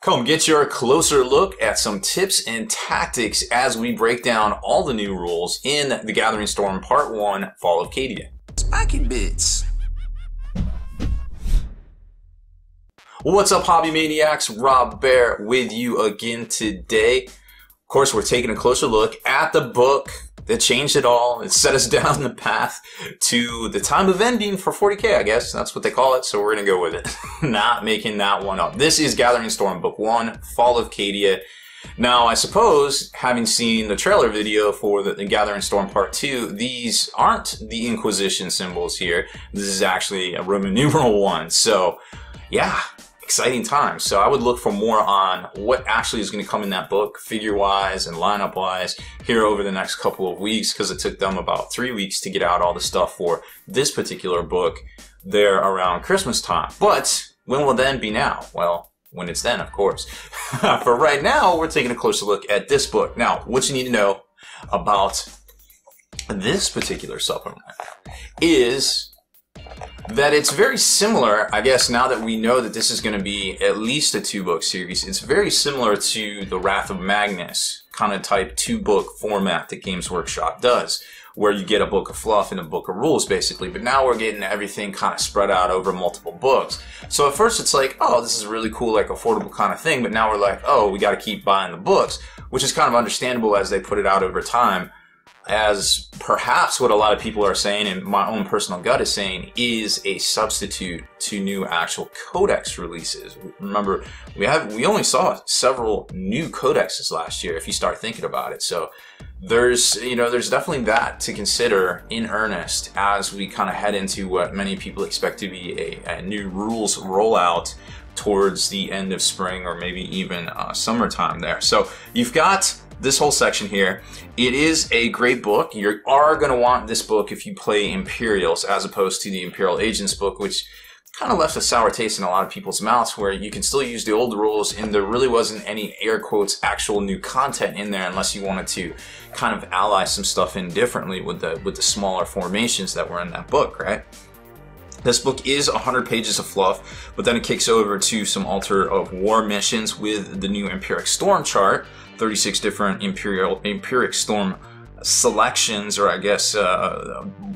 Come get your closer look at some tips and tactics as we break down all the new rules in The Gathering Storm Part 1, Fall of Cadia. Spiky bits. What's up, hobby maniacs? Rob Baer with you again today. Of course, we're taking a closer look at the book that changed it all. It set us down the path to the time of ending for 40k, I guess. That's what they call it, so we're going to go with it. Not making that one up. This is Gathering Storm Book 1, Fall of Cadia. Now, I suppose, having seen the trailer video for the Gathering Storm Part 2, these aren't the Inquisition symbols here. This is actually a Roman numeral 1. So, yeah, exciting times. So I would look for more on what actually is going to come in that book, figure-wise and lineup-wise, here over the next couple of weeks, because it took them about 3 weeks to get out all the stuff for this particular book there around Christmas time. But when will then be now? Well, when it's then, of course. For right now, we're taking a closer look at this book. Now, what you need to know about this particular supplement is that it's very similar, I guess, now that we know that this is going to be at least a 2-book series. It's very similar to the Wrath of Magnus kind of type 2-book format that Games Workshop does, where you get a book of fluff and a book of rules, basically. But now we're getting everything kind of spread out over multiple books. So at first it's like, oh, this is really cool, like affordable kind of thing. But now we're like, oh, we got to keep buying the books, which is kind of understandable as they put it out over time. As perhaps what a lot of people are saying, and my own personal gut is saying, is a substitute to new actual codex releases. Remember, we only saw several new codexes last year, if you start thinking about it. So there's definitely that to consider in earnest as we kind of head into what many people expect to be a new rules rollout towards the end of spring or maybe even summertime there. So you've got this whole section here. It is a great book. You are going to want this book if you play Imperials, as opposed to the Imperial Agents book, which kind of left a sour taste in a lot of people's mouths, where you can still use the old rules and there really wasn't any air quotes actual new content in there, unless you wanted to kind of ally some stuff in differently with the smaller formations that were in that book, right? This book is 100 pages of fluff, but then it kicks over to some Altar of War missions with the new Empiric Storm chart, 36 different Empiric Storm selections, or I guess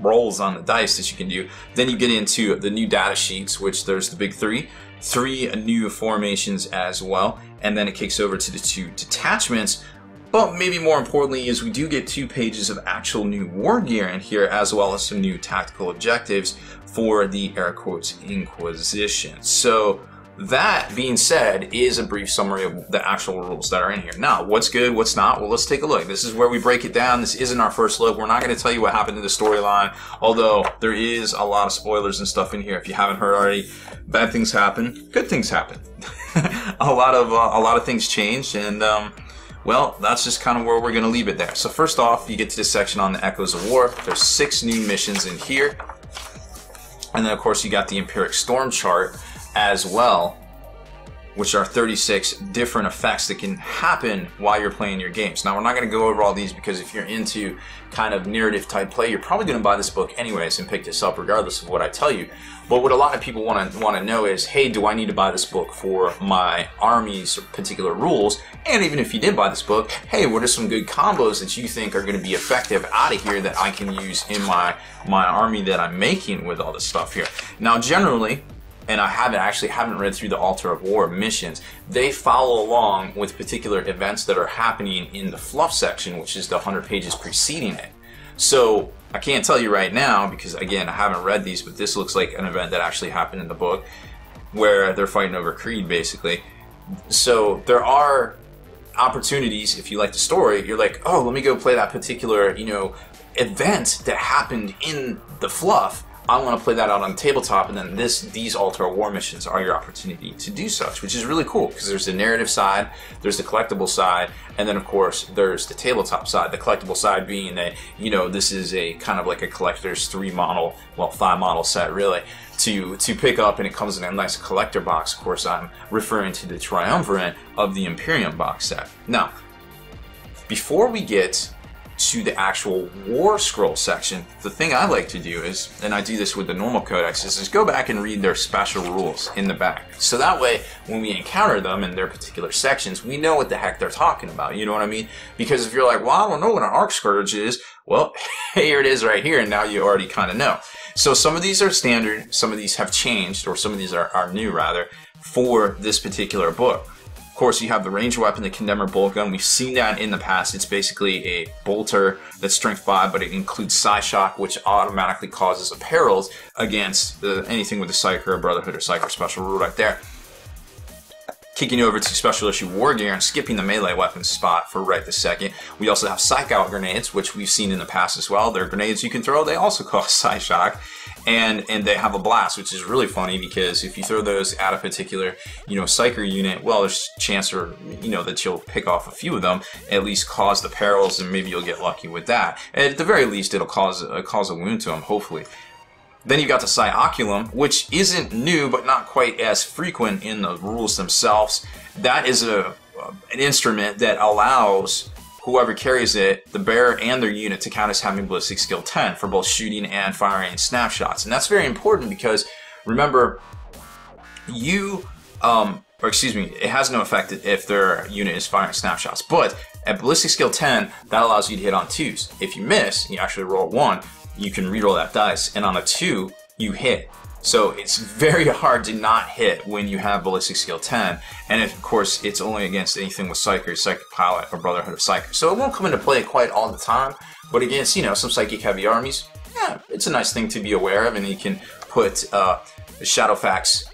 rolls on the dice that you can do. Then you get into the new data sheets, which there's the big three new formations as well, and then it kicks over to the 2 detachments. But maybe more importantly is we do get 2 pages of actual new war gear in here, as well as some new tactical objectives for the air quotes Inquisition. So that being said is a brief summary of the actual rules that are in here. Now, what's good, what's not? Well, let's take a look. This is where we break it down. This isn't our first look. We're not going to tell you what happened to the storyline, although there is a lot of spoilers and stuff in here. If you haven't heard already, bad things happen, good things happen. a lot of things changed, and well, that's just kind of where we're going to leave it there. So first off, you get to this section on the Echoes of War. There's 6 new missions in here. And then, of course, you got the Empiric Storm chart as well, which are 36 different effects that can happen while you're playing your games. Now, we're not going to go over all these because if you're into kind of narrative type play, you're probably going to buy this book anyways and pick this up regardless of what I tell you. But what a lot of people want to know is, hey, do I need to buy this book for my army's particular rules? And even if you did buy this book, hey, what are some good combos that you think are going to be effective out of here that I can use in my army that I'm making with all this stuff here? Now, generally, and I haven't read through the Altar of War missions, they follow along with particular events that are happening in the fluff section, which is the 100 pages preceding it. So I can't tell you right now because, again, I haven't read these, but this looks like an event that actually happened in the book where they're fighting over Creed, basically. So there are opportunities, if you like the story, you're like, oh, let me go play that particular, event that happened in the fluff. I want to play that out on the tabletop, and then these Altar of War missions are your opportunity to do such, which is really cool because there's the narrative side, there's the collectible side, and then of course there's the tabletop side. The collectible side being that, this is a kind of like a collector's 5 model set really to pick up, and it comes in a nice collector box. Of course, I'm referring to the Triumvirate of the Imperium box set. Now, before we get to the actual war scroll section, the thing I like to do is, and I do this with the normal codex, is go back and read their special rules in the back. So that way, when we encounter them in their particular sections, we know what the heck they're talking about, you know what I mean? Because if you're like, well, I don't know what an Arc Scourge is, well, here it is right here, and now you already kind of know. So some of these are standard, some of these have changed, or some of these are new, rather, for this particular book. Of course, you have the ranged weapon, the Condemner bolt gun. We've seen that in the past. It's basically a bolter that's strength 5, but it includes Psyshock, which automatically causes a perils against anything with the Psyker or Brotherhood or Psyker special rule right there. Kicking over to special issue wargear and skipping the melee weapons spot for right this second. We also have Psych Out grenades, which we've seen in the past as well. They're grenades you can throw. They also cause Psyshock. And they have a blast, which is really funny because if you throw those at a particular, Psyker unit, well, there's a chance that you'll pick off a few of them, at least cause the perils, and maybe you'll get lucky with that. And at the very least, it'll cause a wound to them, hopefully. Then you've got the Psyoculum, which isn't new, but not quite as frequent in the rules themselves. That is an instrument that allows whoever carries it, the bearer and their unit, to count as having ballistic skill 10 for both shooting and firing snapshots. And that's very important because, remember, it has no effect if their unit is firing snapshots. But at ballistic skill 10, that allows you to hit on 2s. If you miss, you actually roll 1, you can reroll that dice, and on a 2, you hit. So it's very hard to not hit when you have ballistic skill 10, and of course it's only against anything with Psyker, Psychic Pilot, or Brotherhood of Psyker. So it won't come into play quite all the time, but against some psychic heavy armies, yeah, it's a nice thing to be aware of, and you can put Shadowfax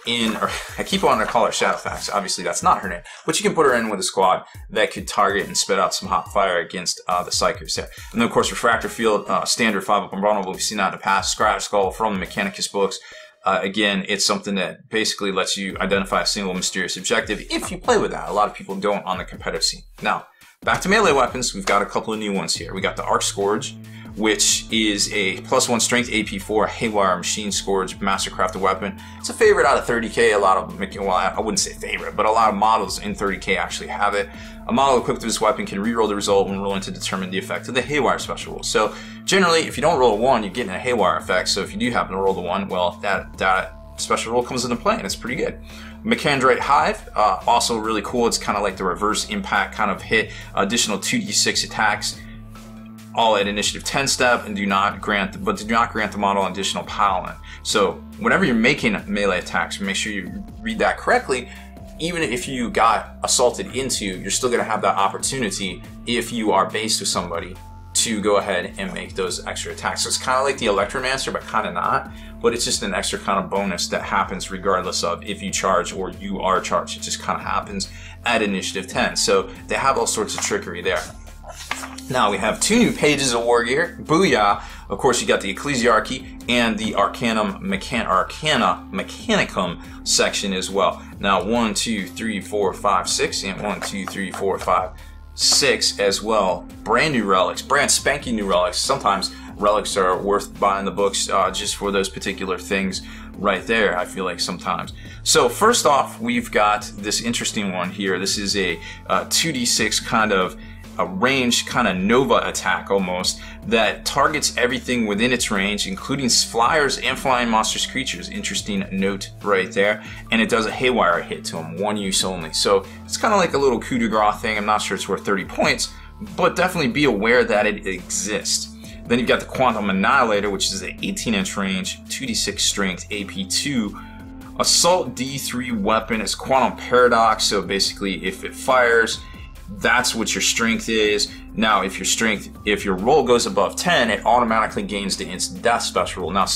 in, or I keep wanting to call her Shadowfax, obviously that's not her name, but you can put her in with a squad that could target and spit out some hot fire against the Psychers there. And then of course Refractor Field, standard 5-up invulnerable, we've seen that in the past, Scratch Skull from the Mechanicus books. Again, it's something that basically lets you identify a single mysterious objective if you play with that. A lot of people don't on the competitive scene. Now, back to melee weapons, we've got a couple of new ones here. We got the Arc Scourge, which is a +1 strength AP4 Haywire Machine Scourge Mastercrafted weapon. It's a favorite out of 30k. A lot of, well, I wouldn't say favorite, but a lot of models in 30k actually have it. A model equipped with this weapon can reroll the result when rolling to determine the effect of the Haywire special rule. So generally, if you don't roll a 1, you're getting a Haywire effect. So if you do happen to roll the 1, well, that special rule comes into play, and it's pretty good. Macandrite Hive, also really cool. It's kind of like the reverse impact kind of hit, additional 2d6 attacks, all at initiative 10 step, and do not grant the model an additional Paladin. So whenever you're making melee attacks, make sure you read that correctly. Even if you got assaulted into, you're still going to have that opportunity if you are based with somebody to go ahead and make those extra attacks. So it's kind of like the Electromancer, but kind of not. But it's just an extra kind of bonus that happens regardless of if you charge or you are charged. It just kind of happens at initiative 10. So they have all sorts of trickery there. Now we have 2 new pages of wargear. Booyah! Of course, you got the Ecclesiarchy and the Arcana Mechanicum section as well. Now 1, 2, 3, 4, 5, 6, and 1, 2, 3, 4, 5, 6 as well. Brand new relics, brand spanking new relics. Sometimes relics are worth buying the books just for those particular things right there, I feel like sometimes. So first off, we've got this interesting one here. This is a 2d6 kind of a ranged kind of Nova attack almost that targets everything within its range, including flyers and flying monstrous creatures. Interesting note right there. And it does a Haywire hit to them, 1 use only. So it's kind of like a little coup de grace thing. I'm not sure it's worth 30 points, but definitely be aware that it exists. Then you've got the Quantum Annihilator, which is an 18-inch range, 2d6 strength, AP2, assault D3 weapon. It's Quantum Paradox, so basically if it fires, that's what your strength is. Now, if your roll goes above 10, it automatically gains the instant death special rule. Now,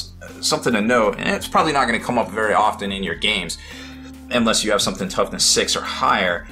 something to note, and it's probably not going to come up very often in your games, unless you have something toughness 6 or higher.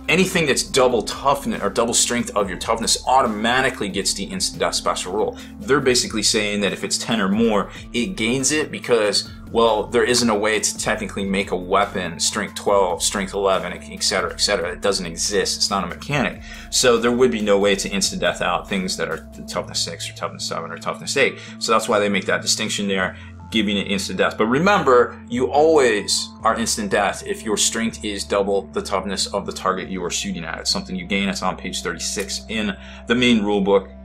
Anything that's double toughness or double strength of your toughness automatically gets the instant death special rule. They're basically saying that if it's 10 or more, it gains it because, well, there isn't a way to technically make a weapon strength 12, strength 11, etc., etc. It doesn't exist. It's not a mechanic. So there would be no way to instant death out things that are toughness 6 or toughness 7 or toughness 8. So that's why they make that distinction there. giving it instant death. But remember, you always are instant death if your strength is double the toughness of the target you are shooting at. It's something you gain. It's on page 36 in the main rulebook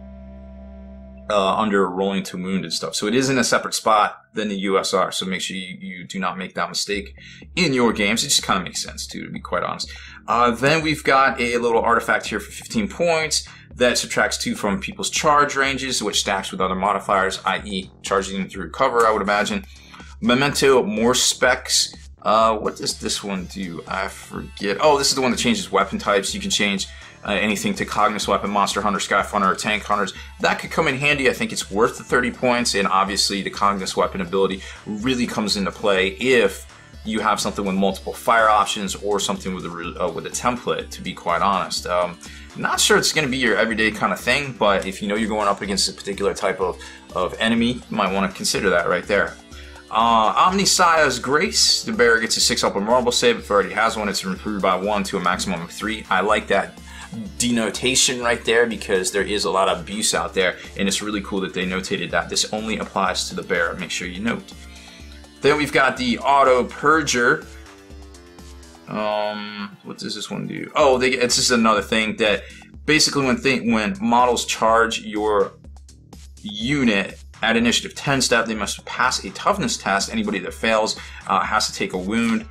under rolling to wound and stuff. So it is in a separate spot than the USR. So make sure you do not make that mistake in your games. It just kind of makes sense too, to be quite honest. Then we've got a little artifact here for 15 points that subtracts 2 from people's charge ranges, which stacks with other modifiers, i.e. charging them through cover, I would imagine. Memento, more specs. What does this one do? I forget. Oh, this is the one that changes weapon types. You can change anything to Cognos Weapon, Monster Hunter, Skyf Hunter, or Tank Hunters. That could come in handy. I think it's worth the 30 points, and obviously the Cognos Weapon ability really comes into play if you have something with multiple fire options or something with a template, to be quite honest. Not sure it's going to be your everyday kind of thing, but if you know you're going up against a particular type of enemy, you might want to consider that right there. Omnissiah's Grace. The Baer gets a 6 up on marble save. If it already has one, it's improved by 1 to a maximum of 3. I like that denotation right there because there is a lot of abuse out there, and it's really cool that they notated that. This only applies to the Baer. Make sure you note. Then we've got the Auto Purger. What does this one do? Oh, it's just another thing that basically when models charge your unit at initiative 10 step, they must pass a toughness test. Anybody that fails has to take a wound,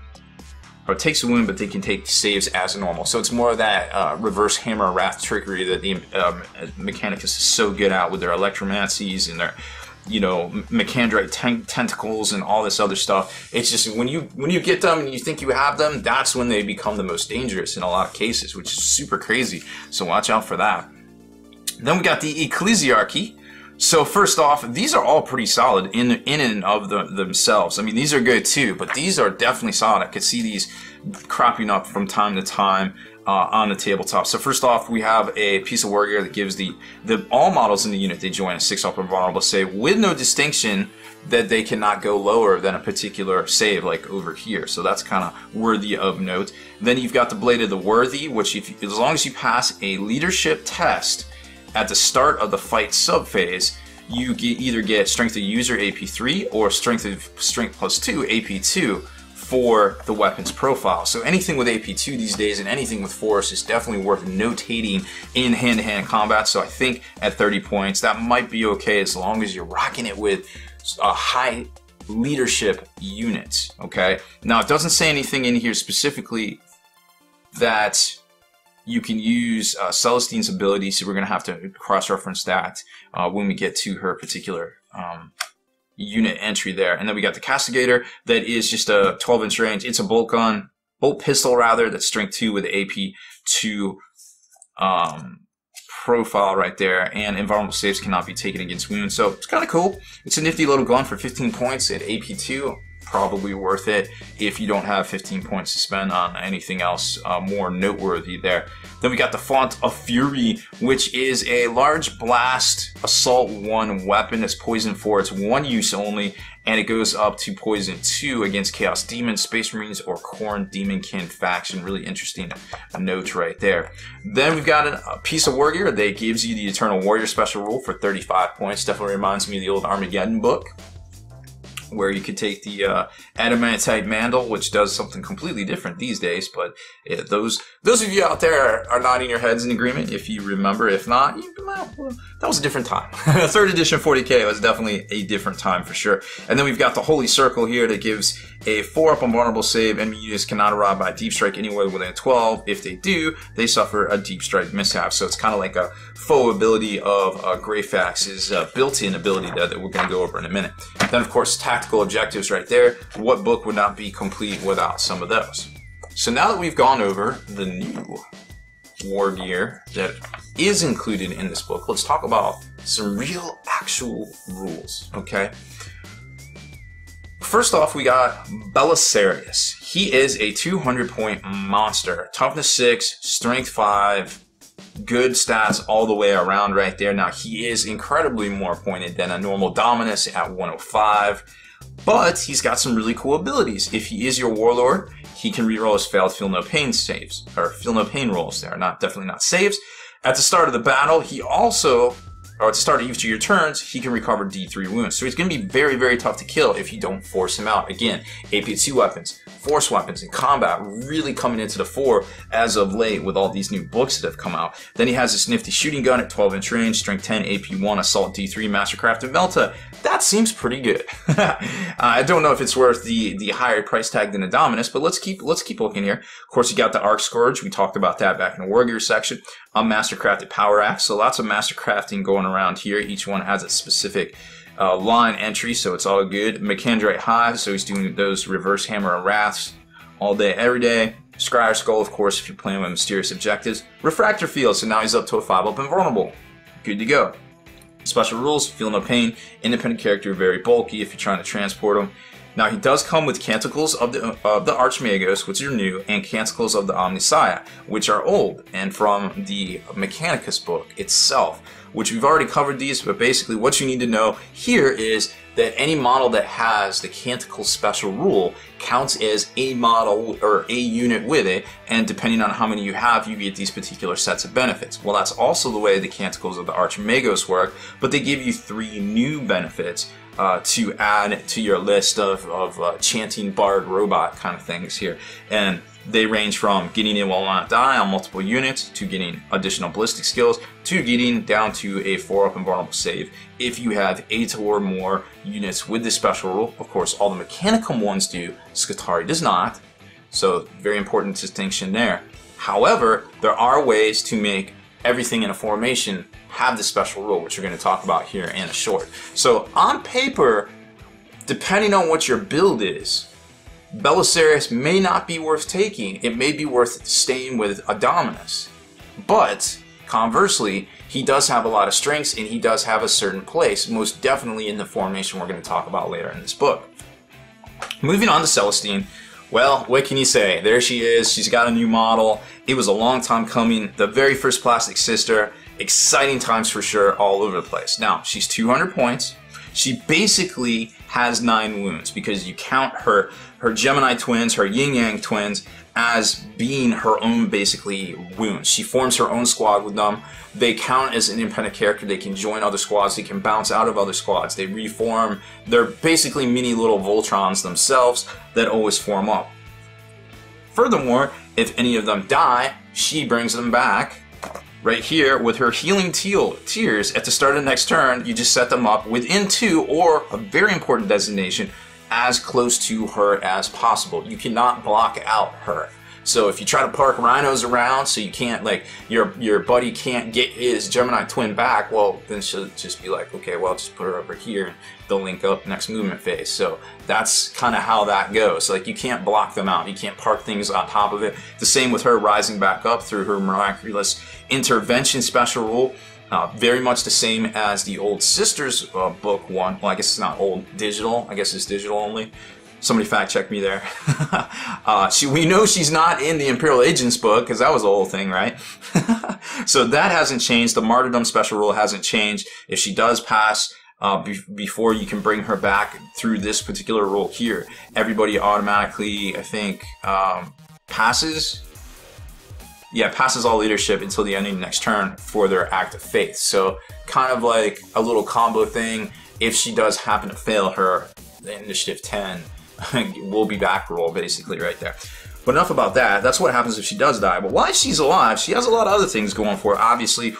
or takes a wound, but they can take saves as normal. So it's more of that reverse hammer wrath trickery that the Mechanicus is so good at with their electromancies and their, you know, Mechandrite tentacles and all this other stuff. It's just when you get them and you think you have them, that's when they become the most dangerous in a lot of cases, which is super crazy. So watch out for that. Then we got the Ecclesiarchy. So first off, these are all pretty solid in and of themselves. I mean, these are good too, but these are definitely solid. I could see these cropping up from time to time on the tabletop. So first off, we have a piece of wargear that gives all models in the unit they join a 6 up invulnerable save with no distinction that they cannot go lower than a particular save, like over here. So that's kind of worthy of note. Then you've got the Blade of the Worthy, which as long as you pass a leadership test at the start of the fight subphase, you either get Strength of User AP3 or Strength plus 2 AP2 for the weapon's profile. So anything with AP2 these days and anything with Force is definitely worth notating in hand-to-hand combat. So I think at 30 points, that might be okay as long as you're rocking it with a high leadership unit, okay? Now, it doesn't say anything in here specifically that you can use Celestine's ability, so we're going to have to cross-reference that when we get to her particular unit entry there. And then we got the Castigator that is just a 12-inch range. It's a bolt pistol rather, that's strength 2 with AP2 profile right there, and invulnerable saves cannot be taken against wounds. So it's kind of cool. It's a nifty little gun for 15 points at AP2. Probably worth it if you don't have 15 points to spend on anything else more noteworthy there. Then we got the Font of Fury, which is a large blast assault 1 weapon that's poison for its 1 use only, and it goes up to poison 2 against Chaos Demons, Space Marines, or Khorne Demonkin faction. Really interesting note right there. Then we've got a piece of wargear that gives you the Eternal Warrior special rule for 35 points. Definitely reminds me of the old Armageddon book, where you could take the Adamantite Mandal, which does something completely different these days, but those of you out there are nodding your heads in agreement if you remember. If not, well, that was a different time. 3rd edition 40k was definitely a different time for sure. And then we've got the Holy Circle here that gives a 4-up invulnerable save. Enemy units cannot arrive by deep strike anywhere within 12. If they do, they suffer a deep strike mishap. So it's kind of like a faux ability of Greyfax's built-in ability that we're going to go over in a minute. Then, of course, tactical objectives right there. What book would not be complete without some of those? So now that we've gone over the new war gear that is included in this book, let's talk about some real actual rules, okay? First off, we got Belisarius. He is a 200-point monster. Toughness 6, Strength 5, good stats all the way around right there. Now, he is incredibly more pointed than a normal Dominus at 105, but he's got some really cool abilities. If he is your Warlord, he can reroll his failed Feel No Pain saves, or Feel No Pain rolls there, definitely not saves. At the start of the battle, he also or at the start of each of your turns, he can recover D3 wounds. So he's going to be very, very tough to kill if you don't force him out. Again, AP2 weapons, force weapons, and combat really coming into the fore as of late with all these new books that have come out. Then he has this nifty shooting gun at 12-inch range, strength 10, AP1, assault D3, mastercraft, and Melta. That seems pretty good. I don't know if it's worth the higher price tag than the Dominus, but let's keep looking here. Of course, you got the Arc Scourge. We talked about that back in the Wargear section. A mastercrafted power axe. So lots of mastercrafting going around here. Each one has a specific line entry, so it's all good. Macandrite Hive, so he's doing those reverse hammer and wraths all day, every day. Scryer Skull, of course, if you're playing with mysterious objectives. Refractor Field, so now he's up to a 5-up invulnerable. Good to go. Special rules, feel no pain. Independent character, very bulky if you're trying to transport him. Now he does come with Canticles of the Archmagos, which are new, and Canticles of the Omnissiah, which are old, and from the Mechanicus book itself, which we've already covered these, but basically what you need to know here is that any model that has the Canticles special rule counts as a model or a unit with it, and depending on how many you have, you get these particular sets of benefits. Well, that's also the way the Canticles of the Archmagos work, but they give you 3 new benefits to add to your list of chanting bard robot kind of things here. And they range from getting it will not die on multiple units, to getting additional ballistic skills, to getting down to a 4-up invulnerable save if you have 8 or more units with this special rule. Of course, all the mechanical ones do, Skitarii does not, so very important distinction there. However, there are ways to make everything in a formation have this special rule, which we're going to talk about here in a short. So on paper, depending on what your build is, Belisarius may not be worth taking. It may be worth staying with a Dominus. But conversely, he does have a lot of strengths, and he does have a certain place, most definitely in the formation we're going to talk about later in this book. Moving on to Celestine. Well, what can you say? There she is. She's got a new model. It was a long time coming. The very first Plastic Sister. Exciting times for sure, all over the place. Now, she's 200 points. She basically has 9 wounds because you count her Gemini twins, her yin-yang twins, as being her own, basically, wounds. She forms her own squad with them. They count as an independent character. They can join other squads. They can bounce out of other squads. They reform. They're basically mini little Voltrons themselves that always form up. Furthermore, if any of them die, she brings them back. Right here, with her healing tears at the start of the next turn, you just set them up within 2, or a very important designation, as close to her as possible. You cannot block out her. So if you try to park rhinos around so you can't, like, your buddy can't get his Gemini twin back, well, then she'll just be like, okay, well, just put her over here and they'll link up next movement phase. So that's kind of how that goes. Like, you can't block them out. You can't park things on top of it. The same with her rising back up through her miraculous intervention special rule. Very much the same as the Old Sisters book one. Well, I guess it's not old, digital. I guess it's digital only. Somebody fact check me there. We know she's not in the Imperial Agents book because that was the whole thing, right? So that hasn't changed. The Martyrdom special rule hasn't changed. If she does pass before you can bring her back through this particular rule here, everybody automatically, I think, passes. Yeah, passes all leadership until the end of the next turn for their act of faith. So kind of like a little combo thing. If she does happen to fail her initiative 10, we'll be back roll basically right there. But enough about that. That's what happens if she does die. But while she's alive, she has a lot of other things going for her. Obviously,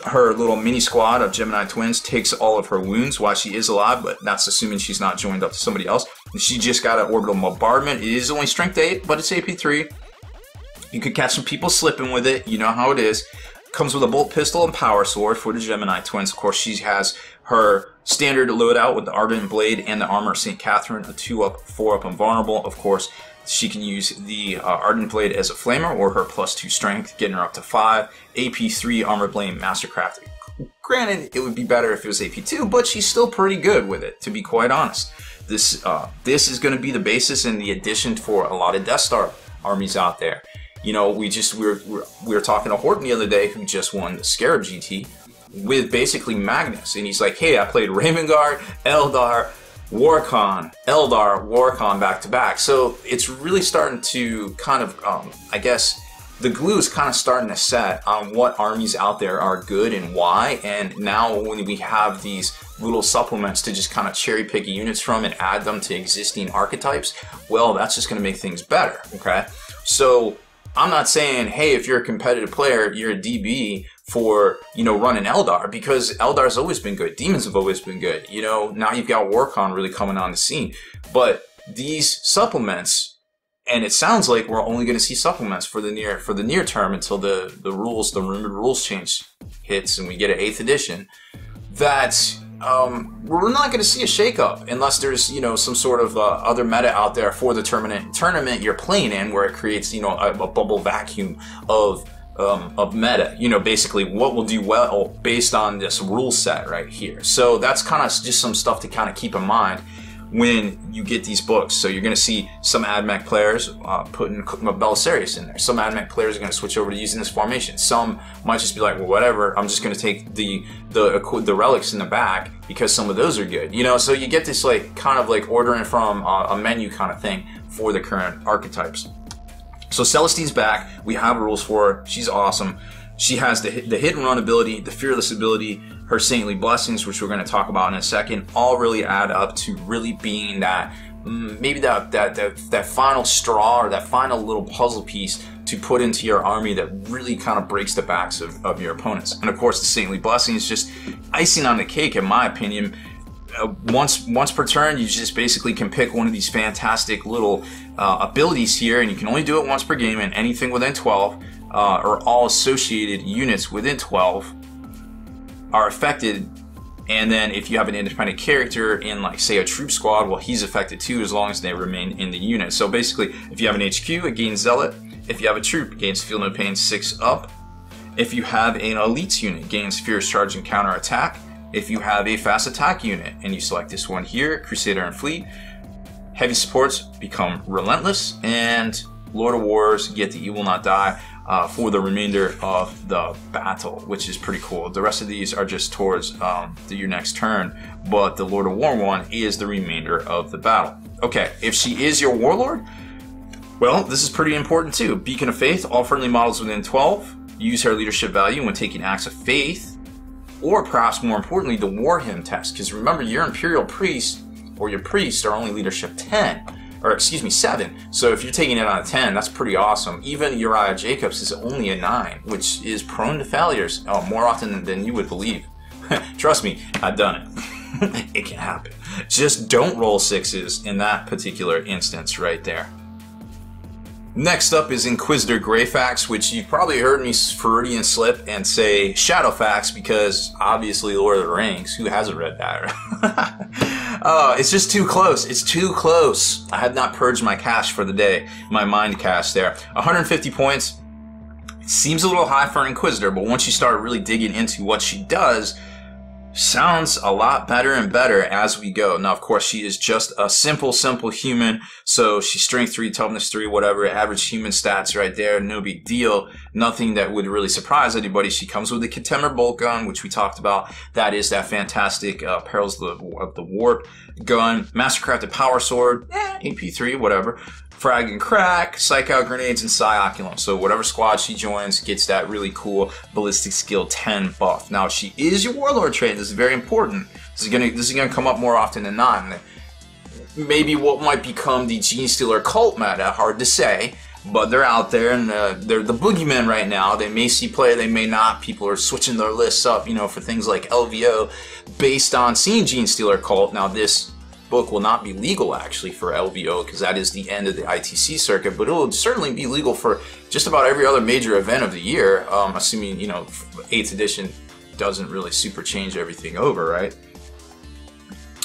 her little mini squad of Gemini twins takes all of her wounds while she is alive, but that's assuming she's not joined up to somebody else. She just got an orbital bombardment. It is only strength 8, but it's AP 3. You could catch some people slipping with it. You know how it is. Comes with a bolt pistol and power sword for the Gemini twins. Of course, she has her standard loadout with the Ardent Blade and the Armor of St. Catherine, a 2-up, 4-up invulnerable. Of course, she can use the Ardent Blade as a flamer or her +2 strength, getting her up to 5. AP 3 Armor Blade Mastercraft. Granted, it would be better if it was AP 2, but she's still pretty good with it, to be quite honest. This is going to be the basis and the addition for a lot of Death Star armies out there. You know, we were talking to Horton the other day, who just won the Scarab GT with basically Magnus, and he's like, hey, I played Raven Guard, Eldar, Warcon back to back. So it's really starting to kind of, I guess, the glue is kind of starting to set on what armies out there are good and why. And now when we have these little supplements to just kind of cherry pick units from and add them to existing archetypes, well, that's just going to make things better. Okay, so I'm not saying, hey, if you're a competitive player, you're a DB for, you know, running Eldar, because Eldar's always been good. Demons have always been good. You know, now you've got Warcon really coming on the scene. But these supplements, and it sounds like we're only going to see supplements for the near term until the rumored rules change hits and we get an 8th edition, that we're not going to see a shakeup unless there's, you know, some sort of other meta out there for the tournament you're playing in, where it creates, you know, a bubble vacuum of meta. You know, basically what will do well based on this rule set right here. So that's kind of just some stuff to kind of keep in mind when you get these books. So you're going to see some AdMech players putting Belisarius in there. Some AdMech players are going to switch over to using this formation. Some might just be like, well, whatever, I'm just going to take the relics in the back because some of those are good. You know, so you get this like kind of like ordering from a menu kind of thing for the current archetypes. So Celestine's back. We have rules for her. She's awesome. She has the hit and run ability, the fearless ability, her saintly blessings, which we're going to talk about in a second, all really add up to really being that maybe that final straw, or that final little puzzle piece to put into your army that really kind of breaks the backs of your opponents. And of course, the saintly blessing is just icing on the cake, in my opinion. Once per turn, you just basically can pick one of these fantastic little abilities here, and you can only do it once per game, and anything within 12 or all associated units within 12 are affected. And then if you have an independent character in, like, say, a troop squad, well, he's affected too, as long as they remain in the unit. So basically, if you have an HQ, it gains Zealot. If you have a troop, it gains Feel No Pain 6 up. If you have an elites unit, it gains Fierce Charge and Counter Attack. If you have a fast attack unit, and you select this one here, Crusader and Fleet, heavy supports become Relentless, and Lord of Wars get the You Will Not Die for the remainder of the battle, which is pretty cool. The rest of these are just towards your next turn, but the Lord of War one is the remainder of the battle. Okay, if she is your Warlord, well, this is pretty important too. Beacon of Faith, all friendly models within 12 use her leadership value when taking acts of faith, or perhaps more importantly, the War Hymn test. Because remember, your Imperial Priest or your Priest are only leadership 10. Or excuse me, 7. So if you're taking it on a 10, that's pretty awesome. Even Uriah Jacobs is only a 9, which is prone to failures more often than you would believe. Trust me, I've done it. It can happen. Just don't roll 6s in that particular instance right there. Next up is Inquisitor Greyfax, which you've probably heard me Floridian slip and say Shadowfax, because obviously Lord of the Rings, who hasn't read that? It's just too close. It's too close. I had not purged my cache for the day, my mind cache there. 150 points. Seems a little high for an Inquisitor, but once you start really digging into what she does, sounds a lot better and better as we go. Now, of course, she is just a simple human. So she's strength 3, toughness 3, whatever, average human stats right there. No big deal. Nothing that would really surprise anybody. She comes with a Contender bolt gun, which we talked about. That is that fantastic Perils of the Warp gun. Mastercrafted power sword, AP3, whatever. Frag and Crack, Psych Out grenades, and Psi-Oculum. So whatever squad she joins gets that really cool ballistic skill 10 buff. Now, if she is your Warlord trait, this is very important. This is gonna come up more often than not. And maybe what might become the Gene Stealer cult meta, hard to say, but they're out there, and they're the boogeymen right now. They may see play, they may not. People are switching their lists up, you know, for things like LVO based on seeing Gene Stealer cult. Now, this book will not be legal actually for LVO, because that is the end of the ITC circuit, but it will certainly be legal for just about every other major event of the year, assuming, you know, 8th edition doesn't really super change everything over, right?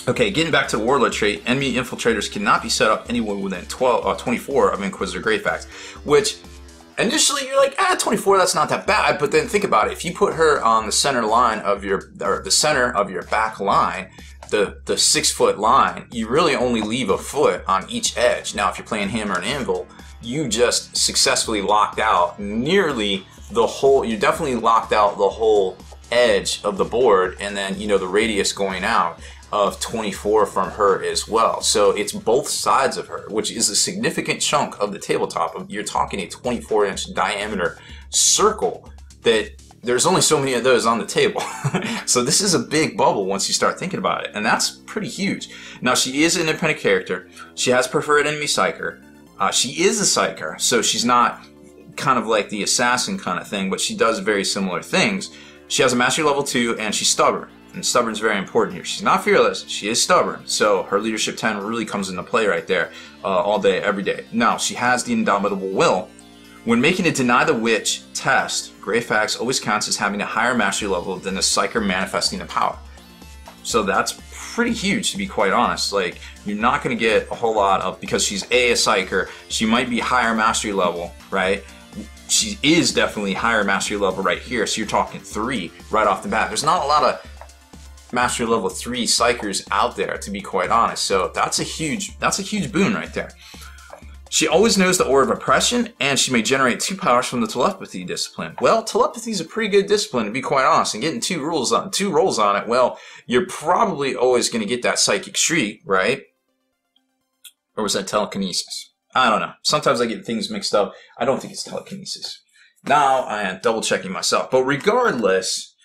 Okay, getting back to the Warlord trait, enemy infiltrators cannot be set up anywhere within 24 of Inquisitor Greyfax, which initially you're like, 24, that's not that bad, but then think about it. If you put her on the center line of the center of your back line, the 6 foot line, you really only leave a foot on each edge. Now, if you're playing Hammer and Anvil, you just successfully locked out nearly the whole, you definitely locked out the whole edge of the board, and then, you know, the radius going out. of 24 from her as well. So it's both sides of her, which is a significant chunk of the tabletop. You're talking a 24-inch diameter circle that there's only so many of those on the table. So this is a big bubble once you start thinking about it, and that's pretty huge. Now, she is an independent character. She has preferred enemy psyker. She is a psyker, so she's not kind of like the assassin kind of thing, but she does very similar things. She has a mastery level 2, and she's stubborn. And stubborn is very important here. She's not fearless. She is stubborn. So her leadership 10 really comes into play right there all day, every day. Now, she has the indomitable will. When making a Deny the Witch test, Greyfax always counts as having a higher mastery level than the Psyker manifesting the power. So that's pretty huge, to be quite honest. Like, you're not going to get a whole lot of, because she's a Psyker, she might be higher mastery level, right? She is definitely higher mastery level right here, so you're talking 3 right off the bat. There's not a lot of mastery level 3 psychers out there, to be quite honest. So that's a huge boon right there. She always knows the Aura of Oppression, and she may generate 2 powers from the Telepathy discipline. Well, telepathy is a pretty good discipline, to be quite honest, and getting 2 rolls on it, well, you're probably always going to get that Psychic Shriek, right? Or was that Telekinesis? I don't know. Sometimes I get things mixed up. I don't think it's Telekinesis. Now I am double checking myself. But regardless,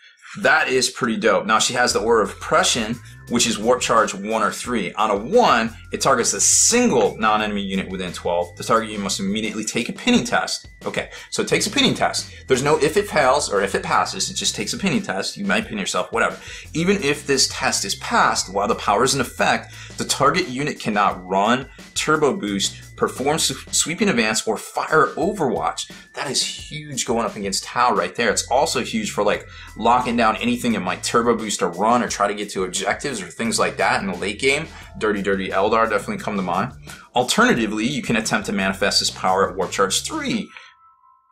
that is pretty dope. Now she has the Aura of Oppression, which is Warp Charge 1 or 3. On a 1, it targets a single non-enemy unit within 12. The target unit must immediately take a pinning test. Okay, so it takes a pinning test. There's no if it fails or if it passes. It just takes a pinning test. You might pin yourself, whatever. Even if this test is passed while the power is in effect, the target unit cannot run, turbo boost, perform sweeping advance, or fire Overwatch. That is huge going up against Tau right there. It's also huge for like locking down anything that might turbo boost or run or try to get to objectives or things like that in the late game. Dirty Eldar definitely come to mind. Alternatively, you can attempt to manifest this power at Warp Charge 3.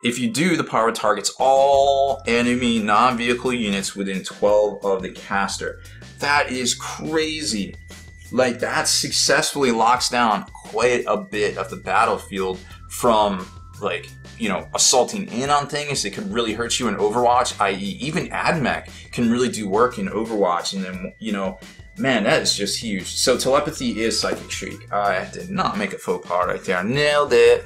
If you do, the power targets all enemy non-vehicle units within 12 of the caster. That is crazy. Like, that successfully locks down quite a bit of the battlefield from, like, you know, assaulting in on things that could really hurt you in Overwatch, i.e. even AdMech can really do work in Overwatch, and then, you know, man, that is just huge. So telepathy is Psychic Shriek. I did not make a faux pas right there. Nailed it.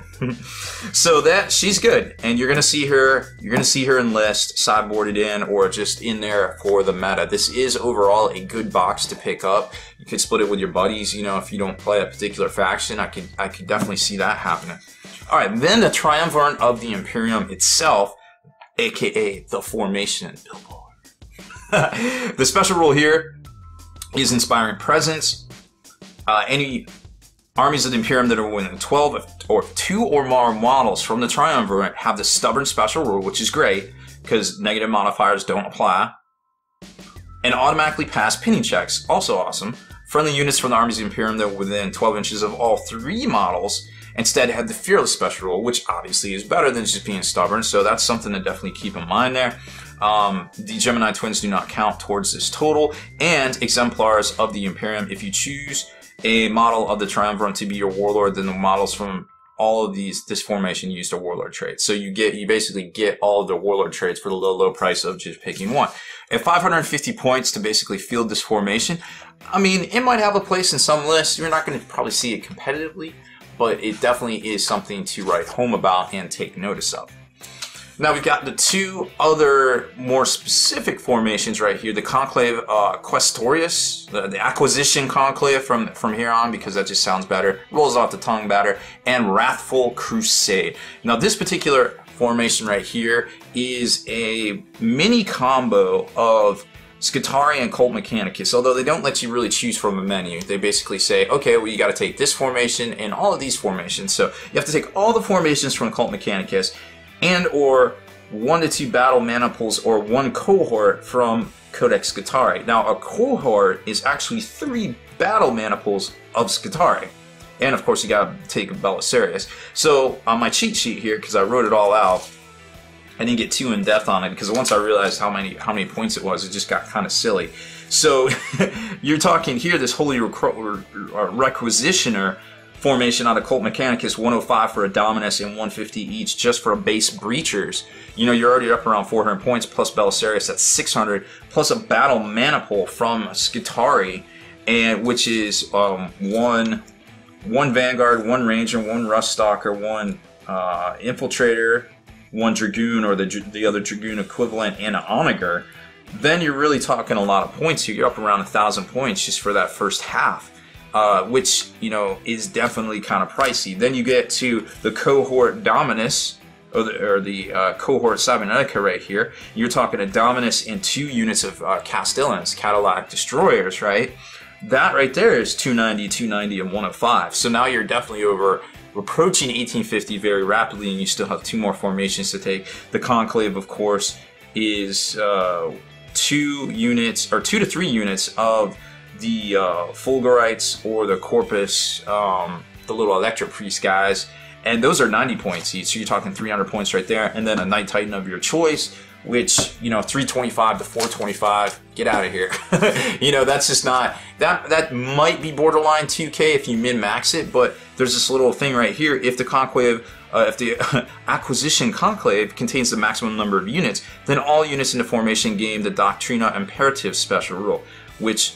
So that, she's good, and you're gonna see her enlist, sideboarded in, or just in there for the meta. This is overall a good box to pick up. You could split it with your buddies, you know, if you don't play a particular faction. I could definitely see that happening. Alright, then the Triumvirate of the Imperium itself, aka the Formation Billboard. The special rule here is Inspiring Presence. Any armies of the Imperium that are within 12 or 2 or more models from the Triumvirate have the Stubborn special rule, which is great because negative modifiers don't apply, and automatically pass pinning checks. Also awesome. Friendly units from the armies of the Imperium that are within 12 inches of all 3 models instead have the Fearless special rule, which obviously is better than just being stubborn, so that's something to definitely keep in mind there. The Gemini twins do not count towards this total, and exemplars of the Imperium. If you choose a model of the Triumvirate to be your warlord, then the models from all of this formation use their warlord traits. So you basically get all of the warlord traits for the low price of just picking one. At 550 points to basically field this formation, I mean, it might have a place in some lists. You're not going to probably see it competitively, but it definitely is something to write home about and take notice of. Now we've got the 2 other more specific formations right here. The Conclave Questorius, the Acquisition Conclave from here on, because that just sounds better, rolls off the tongue better, and Wrathful Crusade. Now this particular formation right here is a mini combo of Skitarii and Cult Mechanicus, although they don't let you really choose from a menu. They basically say, okay, well, you got to take this formation and all of these formations. So you have to take all the formations from Cult Mechanicus and or 1 to 2 battle mana pools or 1 cohort from Codex Skitarii. Now, a cohort is actually 3 battle mana pools of Skitarii. And of course, you got to take a Belisarius. So on my cheat sheet here, because I wrote it all out, I didn't get too in depth on it because once I realized how many points it was, it just got kind of silly. So you're talking here this Holy Requisitioner formation out of Cult Mechanicus, 105 for a Dominus and 150 each just for a base Breachers. You know, you're already up around 400 points plus Belisarius, that's 600, plus a battle mana pool from Skitarii and which is one Vanguard, one Ranger, one Rust Stalker, one Infiltrator, one Dragoon or the other Dragoon equivalent, and an Onager, then you're really talking a lot of points here. You're up around 1,000 points just for that first half, which, you know, is definitely kind of pricey. Then you get to the Cohort Dominus, or the Cohort Cybernetica right here. You're talking a Dominus and 2 units of Castellans, Cadillac Destroyers, right? That right there is 290, 290, and 105. So now you're definitely approaching 1850 very rapidly, and you still have 2 more formations to take. The Conclave, of course, is 2 units, or 2 to 3 units of the Fulgurites or the Corpus, the little Electro Priest guys, and those are 90 points each, so you're talking 300 points right there. And then a Knight Titan of your choice, which, you know, 325 to 425, get out of here. You know, that's just not, that might be borderline 2K if you min-max it, but there's this little thing right here. If the Conclave, if the Acquisition Conclave contains the maximum number of units, then all units in the formation gain the Doctrina Imperative special rule, which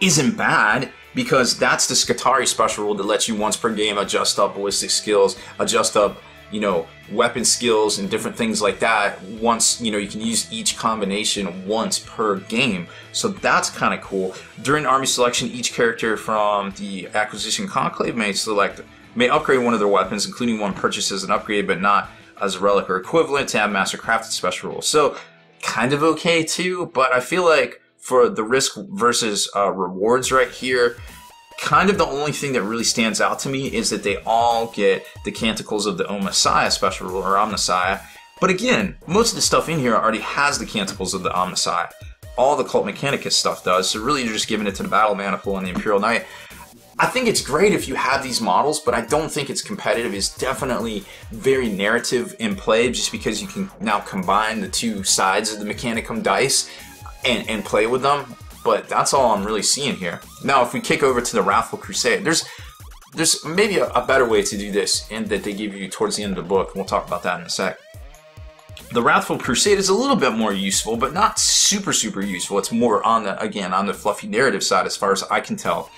isn't bad, because that's the Scutari special rule that lets you once per game adjust up ballistic skills, adjust up, you know, weapon skills and different things like that. Once, you know, you can use each combination once per game. So that's kind of cool. During army selection, each character from the Acquisition Conclave may upgrade one of their weapons, including one purchased as an upgrade, but not as a relic or equivalent, to have master crafted special rules. So kind of okay too, but I feel like for the risk versus rewards right here, kind of the only thing that really stands out to me is that they all get the Canticles of the Omnissiah special rule, or Omnissiah. But again, most of the stuff in here already has the Canticles of the Omnissiah. All the Cult Mechanicus stuff does, so really you're just giving it to the Battle Maniple and the Imperial Knight. I think it's great if you have these models, but I don't think it's competitive. It's definitely very narrative in play, just because you can now combine the 2 sides of the Mechanicum dice and play with them. But that's all I'm really seeing here. Now, if we kick over to the Wrathful Crusade, there's maybe a better way to do this, and that they give you towards the end of the book. We'll talk about that in a sec. The Wrathful Crusade is a little bit more useful, but not super useful. It's more on the fluffy narrative side, as far as I can tell.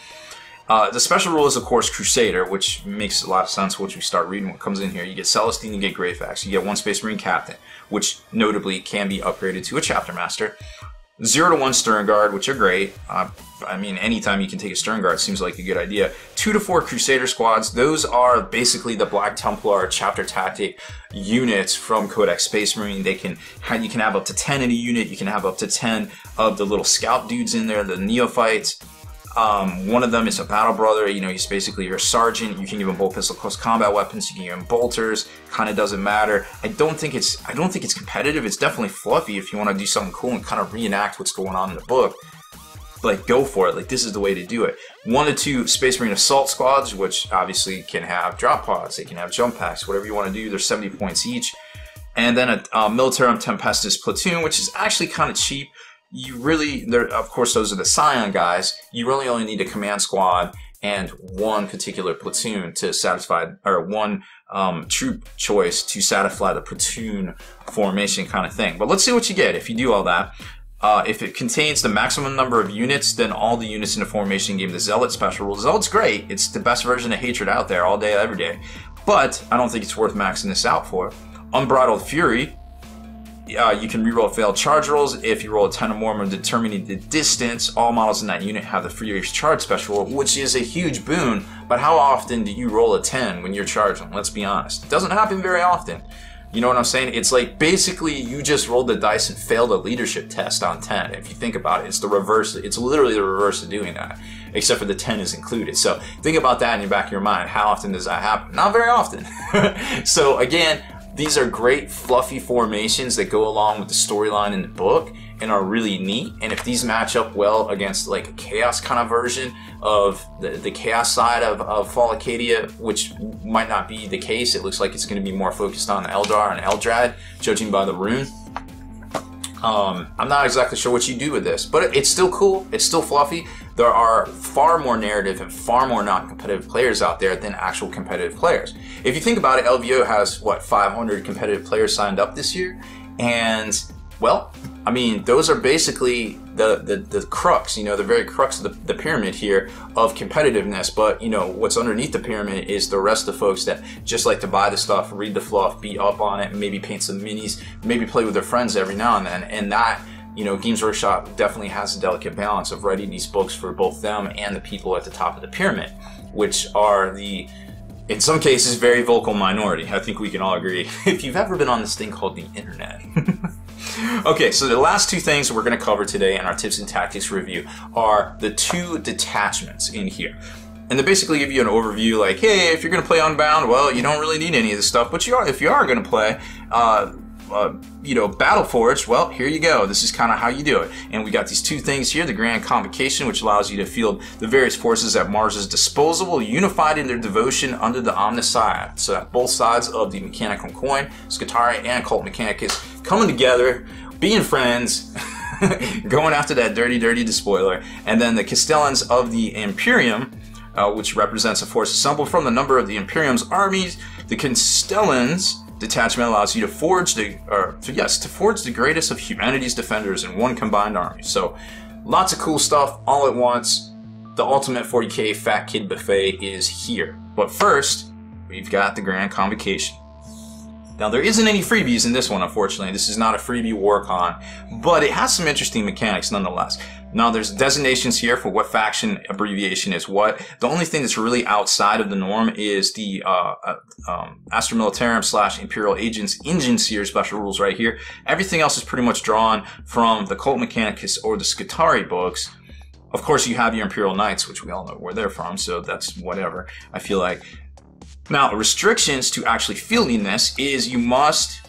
The special rule is, of course, Crusader, which makes a lot of sense once we start reading what comes in here. You get Celestine, you get Greyfax, you get 1 Space Marine Captain, which notably can be upgraded to a Chapter Master. 0 to 1 Stern Guard, which are great. I mean, anytime you can take a Stern Guard seems like a good idea. 2 to 4 Crusader squads. Those are basically the Black Templar chapter tactic units from Codex Space Marine. You can have up to 10 in a unit. You can have up to 10 of the little scout dudes in there, the neophytes. One of them is a battle brother. You know, he's basically your sergeant. You can give him bolt pistol close combat weapons. You can give him bolters. Kind of doesn't matter. I don't think it's competitive. It's definitely fluffy if you want to do something cool and kind of reenact what's going on in the book. Like, go for it. Like, this is the way to do it. 1 to 2 Space Marine assault squads, which obviously can have drop pods. They can have jump packs. Whatever you want to do. They're 70 points each. And then a Militarum Tempestus platoon, which is actually kind of cheap. Of course, those are the Scion guys. You really only need a command squad and 1 particular platoon to satisfy, or 1 troop choice to satisfy the platoon formation kind of thing. But let's see what you get if you do all that. If it contains the maximum number of units, then all the units in the formation game the Zealot special rule. Zealot's great. It's the best version of Hatred out there all day, every day. But I don't think it's worth maxing this out for. Unbridled Fury. You can reroll failed charge rolls. If you roll a 10 or more when determining the distance, all models in that unit have the Furious Charge special rule, which is a huge boon. But how often do you roll a 10 when you're charging? Let's be honest. It doesn't happen very often. You know what I'm saying? It's like basically you just rolled the dice and failed a leadership test on 10. If you think about it, it's the reverse. It's literally the reverse of doing that, except for the 10 is included. So think about that in your back of your mind. How often does that happen? Not very often. So again, these are great fluffy formations that go along with the storyline in the book and are really neat. And if these match up well against like a Chaos kind of version of the Chaos side of Fall of Cadia, which might not be the case. It looks like it's going to be more focused on the Eldar and Eldrad, judging by the rune. I'm not exactly sure what you do with this, but it's still cool. It's still fluffy. There are far more narrative and far more non-competitive players out there than actual competitive players. If you think about it, LVO has, what, 500 competitive players signed up this year? And Well, I mean, those are basically the crux, you know, the very crux of the pyramid here of competitiveness. But, you know, what's underneath the pyramid is the rest of the folks that just like to buy the stuff, read the fluff, be up on it, maybe paint some minis, maybe play with their friends every now and then. And that, you know, Games Workshop definitely has a delicate balance of writing these books for both them and the people at the top of the pyramid, which are the, in some cases, very vocal minority. I think we can all agree. If you've ever been on this thing called the internet. Okay, so the last two things we're going to cover today in our tips and tactics review are the two detachments in here. And they basically give you an overview like, hey, if you're going to play Unbound, well, you don't really need any of this stuff. But if you are going to play, you know, Battleforged, well, here you go. This is kind of how you do it. And we got these two things here, the Grand Convocation, which allows you to field the various forces at Mars' disposal, unified in their devotion under the Omnissiah. So both sides of the mechanical coin, Skitarii and Cult Mechanicus, coming together, being friends, going after that dirty despoiler. And then the Castellans of the Imperium, which represents a force assembled from the number of the Imperium's armies. The Castellans detachment allows you to forge the greatest of humanity's defenders in one combined army. So lots of cool stuff all at once. The ultimate 40k fat kid buffet is here. But first, we've got the Grand Convocation. Now, there isn't any freebies in this one, unfortunately. This is not a freebie Warcon, but it has some interesting mechanics nonetheless. Now, there's designations here for what faction abbreviation is what. The only thing that's really outside of the norm is the Astra Militarum / Imperial Agents Engine Seer special rules right here. Everything else is pretty much drawn from the Cult Mechanicus or the Skitarii books. Of course, you have your Imperial Knights, which we all know where they're from, so that's whatever, I feel like. Now, restrictions to actually fielding this is you must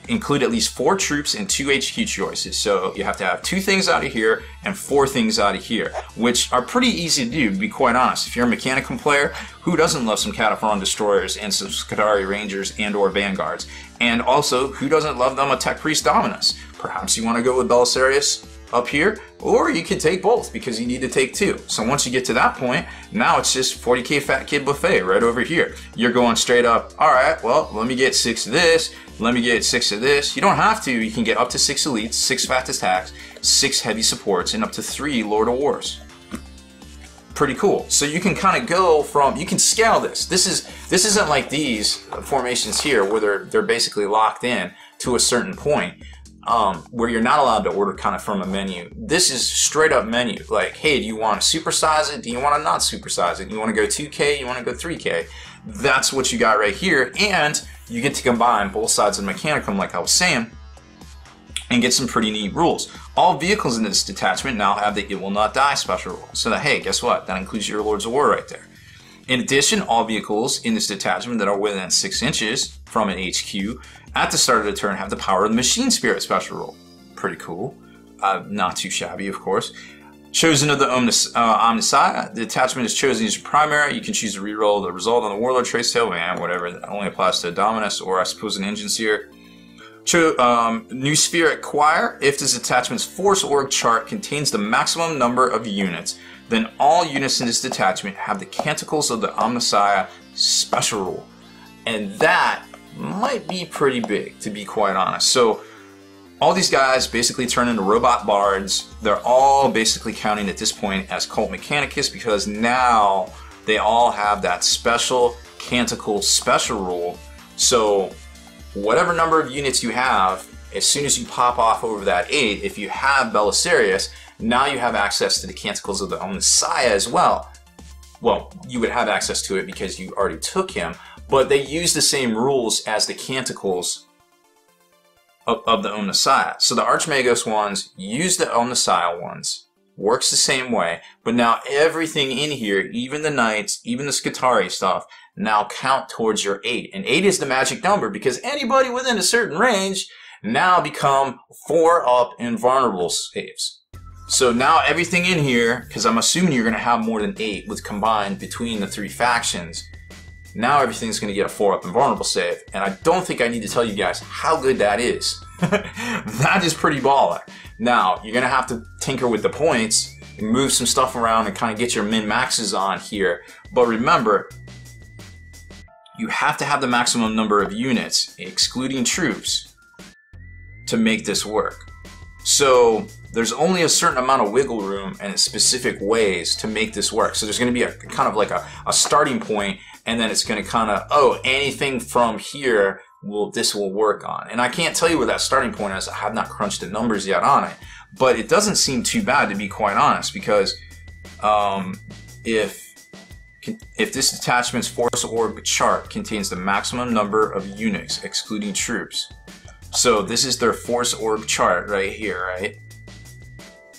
include at least 4 troops and 2 HQ choices. So you have to have 2 things out of here and 4 things out of here, which are pretty easy to do, to be quite honest. If you're a Mechanicum player, who doesn't love some Cataphoron Destroyers and some Skitarii Rangers and or Vanguards? And also, who doesn't love them a Tech Priest Dominus? Perhaps you want to go with Belisarius up here, or you could take both because you need to take 2. So once you get to that point, now it's just 40k fat kid buffet right over here. You're going straight up, all right, well, let me get 6 of this, let me get 6 of this. You don't have to. You can get up to 6 elites, 6 fat attacks, 6 heavy supports, and up to 3 Lord of Wars. Pretty cool. So you can kind of go from, you can scale this. This isn't like these formations here where they're basically locked in to a certain point. Where you're not allowed to order kind of from a menu. This is straight up menu. Like, hey, do you want to supersize it? Do you want to not supersize it? You want to go 2K? You want to go 3K? That's what you got right here. And you get to combine both sides of the Mechanicum, like I was saying, and get some pretty neat rules. All vehicles in this detachment now have the It Will Not Die special rule. So that, hey, guess what? That includes your Lords of War right there. In addition, all vehicles in this detachment that are within 6 inches from an HQ at the start of the turn have the power of the Machine Spirit special rule. Pretty cool. Not too shabby, of course. Chosen of the Omnissiah, the detachment is chosen as your primary. You can choose to reroll the result on the Warlord Trace Tail, man, whatever. That only applies to a Dominus or I suppose an Engine Seer. New Spirit Choir. If this detachment's force org chart contains the maximum number of units, then all units in this detachment have the Canticles of the Omnissiah special rule. And that might be pretty big, to be quite honest. So all these guys basically turn into robot bards. They're all basically counting at this point as Cult Mechanicus because now they all have that special Canticle special rule. So whatever number of units you have, as soon as you pop off over that 8, if you have Belisarius, now you have access to the Canticles of the Omnissiah as well. Well, you would have access to it because you already took him, but they use the same rules as the Canticles of the Omnissiah. So the Archmagos ones use the Omnissiah ones. Works the same way, but now everything in here, even the Knights, even the Skitarii stuff, now count towards your 8. And 8 is the magic number because anybody within a certain range now become 4 up invulnerable saves. So now everything in here, because I'm assuming you're going to have more than 8 with combined between the 3 factions, now everything's going to get a 4 up invulnerable save. And I don't think I need to tell you guys how good that is. That is pretty baller. Now, you're going to have to tinker with the points and move some stuff around and kind of get your min-maxes on here. But remember, you have to have the maximum number of units, excluding troops, to make this work. So there's only a certain amount of wiggle room and specific ways to make this work. So there's going to be a kind of like a starting point, and then it's going to kind of, oh, anything from here this will work on. And I can't tell you where that starting point is. I have not crunched the numbers yet on it, but it doesn't seem too bad, to be quite honest, because if this detachment's force org chart contains the maximum number of units excluding troops. So this is their force org chart right here, right?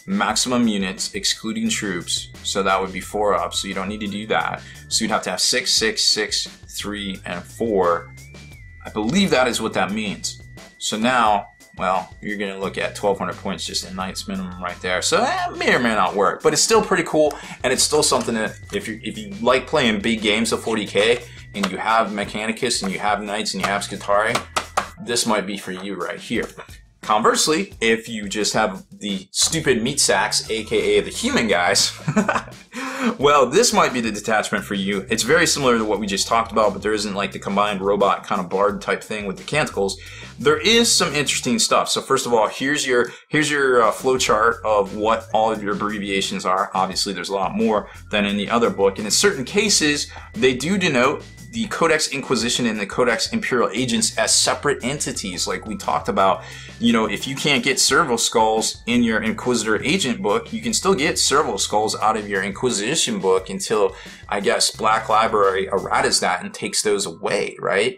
Maximum units excluding troops. So that would be 4 up. So you don't need to do that. So you'd have to have 6, 6, 6, 3, and 4. I believe that is what that means. So now, well, you're going to look at 1,200 points just in Knights minimum right there. So that may or may not work, but it's still pretty cool, and it's still something that if you like playing big games of 40k and you have Mechanicus and you have Knights and you have Scutari, this might be for you right here. Conversely, if you just have the stupid meat sacks, aka the human guys, well, this might be the detachment for you. It's very similar to what we just talked about, but there isn't like the combined robot kind of bard type thing with the canticles. There is some interesting stuff. So first of all, here's your flow chart of what all of your abbreviations are. Obviously, there's a lot more than in the other book, and in certain cases, they do denote the Codex Inquisition and the Codex Imperial Agents as separate entities, like we talked about. You know, if you can't get servo skulls in your Inquisitor Agent book, you can still get servo skulls out of your Inquisition book until, I guess, Black Library erratas that and takes those away, right?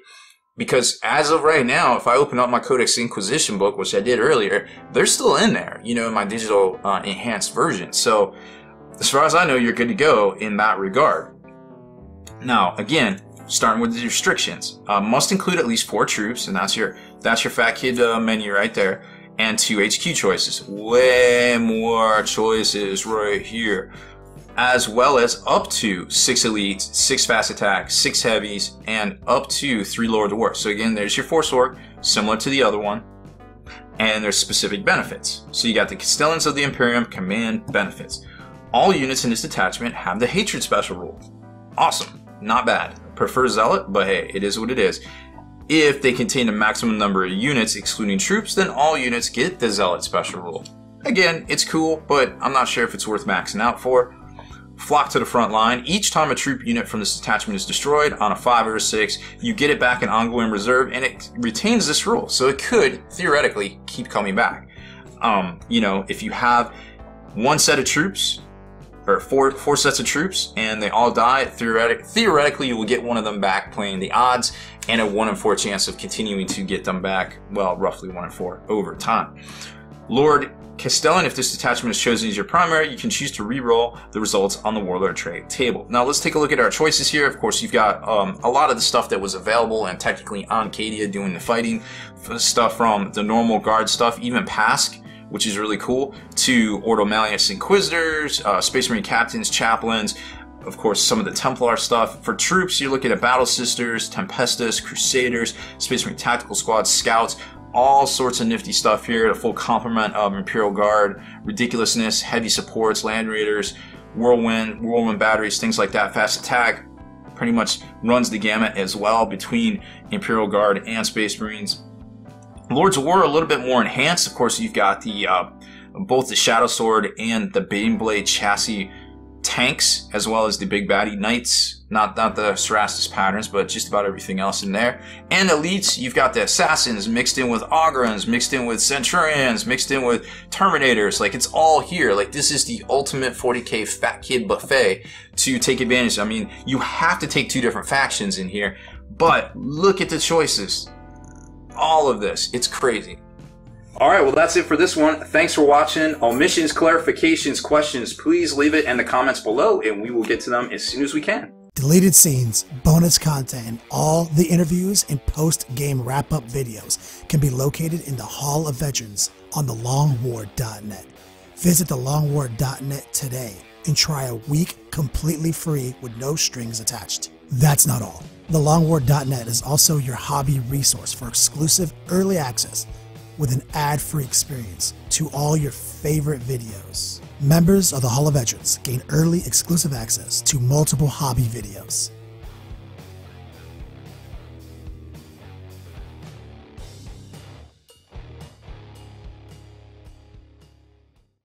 Because as of right now, if I open up my Codex Inquisition book, which I did earlier, they're still in there, you know, in my digital enhanced version. So as far as I know, you're good to go in that regard. Now, again, starting with the restrictions, must include at least 4 troops, and that's your fat kid menu right there, and 2 HQ choices. Way more choices right here, as well as up to 6 elites, 6 fast attacks, 6 heavies, and up to 3 lower dwarfs. So again, there's your force org, similar to the other one, and there's specific benefits. So you got the Castellans of the Imperium command benefits. All units in this detachment have the hatred special rule. Awesome. Not bad. Prefer Zealot, but hey, it is what it is. If they contain a maximum number of units excluding troops, then all units get the Zealot special rule. Again, it's cool, but I'm not sure if it's worth maxing out for. Flock to the front line. Each time a troop unit from this detachment is destroyed on a 5 or a 6, you get it back in ongoing reserve, and it retains this rule. So it could, theoretically, keep coming back. You know, if you have 1 set of troops, or four sets of troops, and they all die, theoretically you will get one of them back playing the odds, and a 1 in 4 chance of continuing to get them back, well, roughly 1 in 4 over time. Lord Castellan, if this detachment is chosen as your primary, you can choose to re-roll the results on the Warlord trait table. Now let's take a look at our choices here. Of course, you've got a lot of the stuff that was available and technically on Cadia doing the fighting, stuff from the normal guard stuff, even Pask, which is really cool, to Ordo Malleus Inquisitors, Space Marine Captains, Chaplains, of course some of the Templar stuff. For troops, you're looking at Battle Sisters, Tempestus, Crusaders, Space Marine Tactical Squads, Scouts, all sorts of nifty stuff here, a full complement of Imperial Guard, Ridiculousness, Heavy Supports, Land Raiders, Whirlwind Batteries, things like that. Fast Attack pretty much runs the gamut as well between Imperial Guard and Space Marines. Lords of War are a little bit more enhanced. Of course, you've got the both the Shadow Sword and the Baneblade chassis tanks, as well as the Big Baddie Knights. Not the Cerastus patterns, but just about everything else in there. And elites, you've got the Assassins mixed in with Ogrons, mixed in with Centurions, mixed in with Terminators. Like, it's all here. Like, this is the ultimate 40k fat kid buffet to take advantage. I mean, you have to take 2 different factions in here, but look at the choices. All of this, it's crazy. Alright, well that's it for this one. Thanks for watching. Omissions, clarifications, questions, please leave it in the comments below and we will get to them as soon as we can. Deleted scenes, bonus content, and all the interviews and post-game wrap-up videos can be located in the Hall of Veterans on thelongwar.net. Visit thelongwar.net today and try a week completely free with no strings attached. That's not all. TheLongWar.net is also your hobby resource for exclusive early access with an ad-free experience to all your favorite videos. Members of the Hall of Veterans gain early exclusive access to multiple hobby videos.